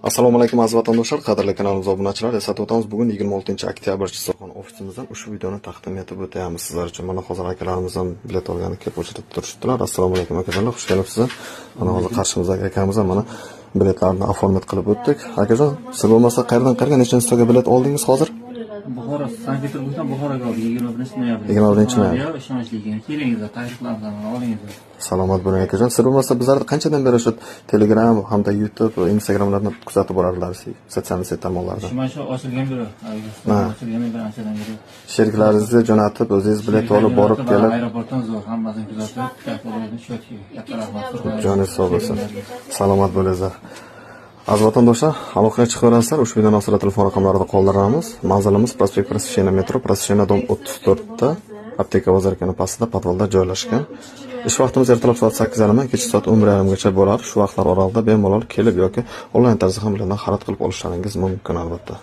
Assalomu alaykum aziz vatandoshlar, qadrli kanalimiz obunachilar. Eslatib o'tamiz, bugun 26-oktyabr Chisoqon ofisimizdan ushbu videoni taqdim etib o'tamiz sizlar uchun. Mana hozir akalarimizdan bilet olgani kelib o'chirib turishibdilar. Assalomu alaykum akajonlar, xush kelibsiz. Mana hozir qarshimizdagi akamiz mana biletlarni oformat qilib o'tdik. Akajon, siz bo'lmasa qayerdan nechanchi stoga bilet oldingiz hozir? Buxoro, Sankt-Peterburgdan Buxoroga oldik 21-noyabr. 21-noyabr. Ishonchligiga kelingizlar, takliflarni olingizlar. Salomat bo'ling akajon. Siz bo'lmasa bizlarni qanchadan beri shu Telegram hamda YouTube, Instagramlarni kuzatib borardilar, sotsial media tarmoqlarda. Shu ochilgan biri, ochilgan biri anchadan beri. Sheriklaringizni jo'natib, o'zingiz bilet olib borib kelib, aeroportdan zo'r hammasini kuzatib, kattalarni shotga katta rahmat. joningiz sog' bo'lsin. Salomat bo'linglar. Aziz vatandoshlar, aloqaga chiqaverasizlar. Ushbu videoni ostida telefon raqamlarida qoldiramiz. Manzilimiz prospekt Prosveshchina metro, Prosveshchina dom 34 da, apteka bozorkani pastida podvalda joylashgan. Ish vaqtimiz ertalab soat 8:30, kechki soat 11:30gacha bo'ladi. Shu vaqtlar oralida bemalol kelib yoki onlayn tarzda ham bilan xarid qilib olishlaringiz mumkin albatta.